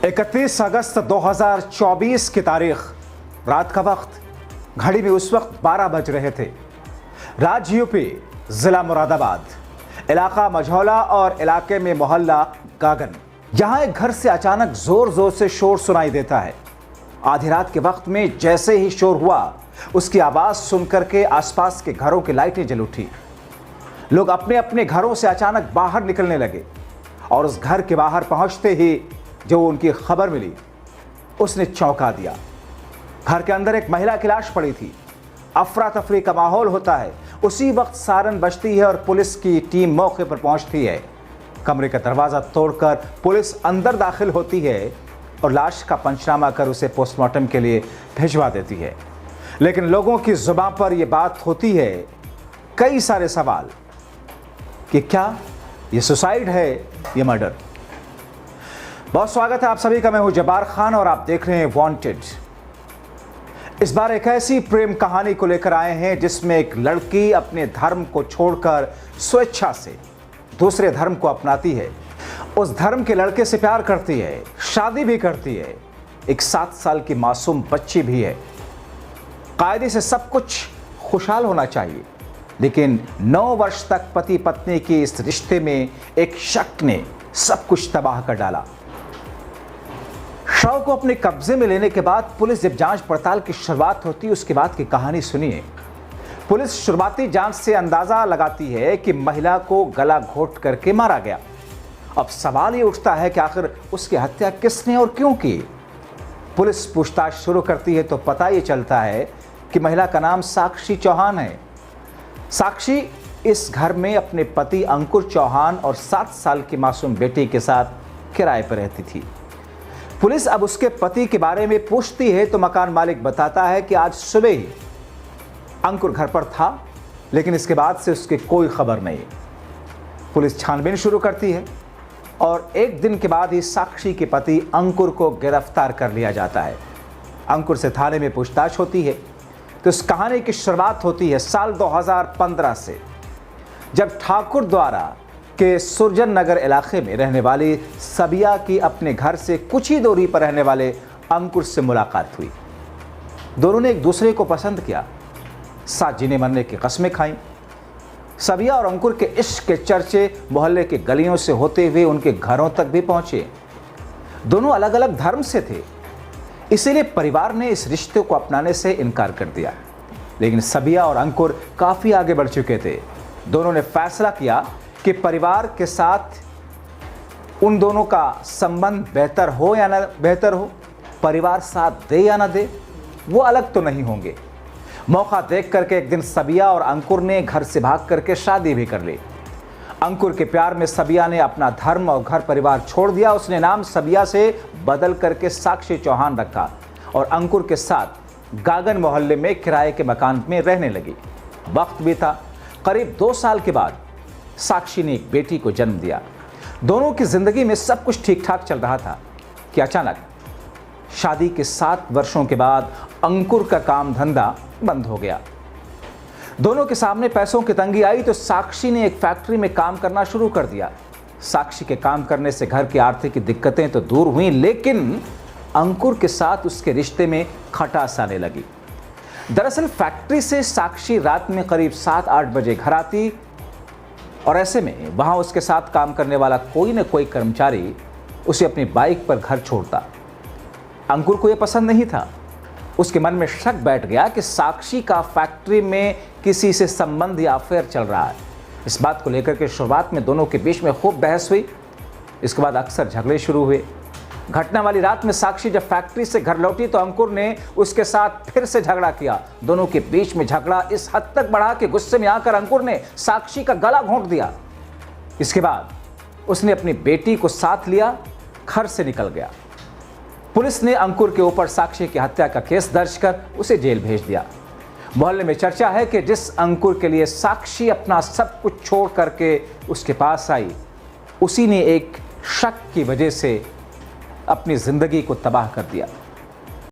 31 अगस्त 2024 की तारीख, रात का वक्त, घड़ी में उस वक्त 12 बज रहे थे। राज्य यूपी, जिला मुरादाबाद, इलाका मझौला और इलाके में मोहल्ला गागन। यहां एक घर से अचानक जोर जोर से शोर सुनाई देता है। आधी रात के वक्त में जैसे ही शोर हुआ, उसकी आवाज सुनकर के आसपास के घरों की लाइटें जल उठी। लोग अपने अपने घरों से अचानक बाहर निकलने लगे और उस घर के बाहर पहुंचते ही जो उनकी खबर मिली, उसने चौंका दिया। घर के अंदर एक महिला की लाश पड़ी थी। अफरा तफरी का माहौल होता है। उसी वक्त सायरन बजती है और पुलिस की टीम मौके पर पहुंचती है। कमरे का दरवाजा तोड़कर पुलिस अंदर दाखिल होती है और लाश का पंचनामा कर उसे पोस्टमार्टम के लिए भिजवा देती है। लेकिन लोगों की जुबान पर यह बात होती है, कई सारे सवाल कि क्या ये सुसाइड है, ये मर्डर। बहुत स्वागत है आप सभी का। मैं हूं जब्बार खान और आप देख रहे हैं वांटेड। इस बार एक ऐसी प्रेम कहानी को लेकर आए हैं जिसमें एक लड़की अपने धर्म को छोड़कर स्वेच्छा से दूसरे धर्म को अपनाती है। उस धर्म के लड़के से प्यार करती है, शादी भी करती है। एक 7 साल की मासूम बच्ची भी है। कायदे से सब कुछ खुशहाल होना चाहिए, लेकिन 9 वर्ष तक पति पत्नी की इस रिश्ते में एक शक ने सब कुछ तबाह कर डाला। शव को अपने कब्जे में लेने के बाद पुलिस जब जांच पड़ताल की शुरुआत होती है, उसके बाद की कहानी सुनिए। पुलिस शुरुआती जांच से अंदाजा लगाती है कि महिला को गला घोट करके मारा गया। अब सवाल ये उठता है कि आखिर उसकी हत्या किसने और क्यों की। पुलिस पूछताछ शुरू करती है तो पता ये चलता है कि महिला का नाम साक्षी चौहान है। साक्षी इस घर में अपने पति अंकुर चौहान और 7 साल की मासूम बेटी के साथ किराए पर रहती थी। पुलिस अब उसके पति के बारे में पूछती है तो मकान मालिक बताता है कि आज सुबह ही अंकुर घर पर था, लेकिन इसके बाद से उसकी कोई खबर नहीं। पुलिस छानबीन शुरू करती है और एक दिन के बाद ही साक्षी के पति अंकुर को गिरफ्तार कर लिया जाता है। अंकुर से थाने में पूछताछ होती है तो इस कहानी की शुरुआत होती है साल 2015 से, जब ठाकुर द्वारा के सुरजन नगर इलाके में रहने वाली सबिया की अपने घर से कुछ ही दूरी पर रहने वाले अंकुर से मुलाकात हुई। दोनों ने एक दूसरे को पसंद किया, साथ जीने मरने की कस्में खाईं। सबिया और अंकुर के इश्क के चर्चे मोहल्ले के गलियों से होते हुए उनके घरों तक भी पहुंचे। दोनों अलग अलग धर्म से थे, इसीलिए परिवार ने इस रिश्ते को अपनाने से इनकार कर दिया। लेकिन सबिया और अंकुर काफी आगे बढ़ चुके थे। दोनों ने फैसला किया कि परिवार के साथ उन दोनों का संबंध बेहतर हो या ना बेहतर हो, परिवार साथ दे या ना दे, वो अलग तो नहीं होंगे। मौका देख करके एक दिन सबिया और अंकुर ने घर से भाग करके शादी भी कर ली। अंकुर के प्यार में सबिया ने अपना धर्म और घर परिवार छोड़ दिया। उसने नाम सबिया से बदल करके साक्षी चौहान रखा और अंकुर के साथ गागन मोहल्ले में किराए के मकान में रहने लगी। वक्त भी था, करीब 2 साल के बाद साक्षी ने एक बेटी को जन्म दिया। दोनों की जिंदगी में सब कुछ ठीक ठाक चल रहा था कि अचानक शादी के 7 वर्षों के बाद अंकुर का काम धंधा बंद हो गया। दोनों के सामने पैसों की तंगी आई तो साक्षी ने एक फैक्ट्री में काम करना शुरू कर दिया। साक्षी के काम करने से घर की आर्थिक दिक्कतें तो दूर हुई, लेकिन अंकुर के साथ उसके रिश्ते में खटास आने लगी। दरअसल फैक्ट्री से साक्षी रात में करीब 7-8 बजे घर आती और ऐसे में वहां उसके साथ काम करने वाला कोई न कोई कर्मचारी उसे अपनी बाइक पर घर छोड़ता। अंकुर को यह पसंद नहीं था। उसके मन में शक बैठ गया कि साक्षी का फैक्ट्री में किसी से संबंध या अफेयर चल रहा है। इस बात को लेकर के शुरुआत में दोनों के बीच में खूब बहस हुई। इसके बाद अक्सर झगड़े शुरू हुए। घटना वाली रात में साक्षी जब फैक्ट्री से घर लौटी तो अंकुर ने उसके साथ फिर से झगड़ा किया। दोनों के बीच में झगड़ा इस हद तक बढ़ा कि गुस्से में आकर अंकुर ने साक्षी का गला घोंट दिया। इसके बाद उसने अपनी बेटी को साथ लिया, घर से निकल गया। पुलिस ने अंकुर के ऊपर साक्षी की हत्या का केस दर्ज कर उसे जेल भेज दिया। मोहल्ले में चर्चा है कि जिस अंकुर के लिए साक्षी अपना सब कुछ छोड़ करके उसके पास आई, उसी ने एक शक की वजह से अपनी जिंदगी को तबाह कर दिया।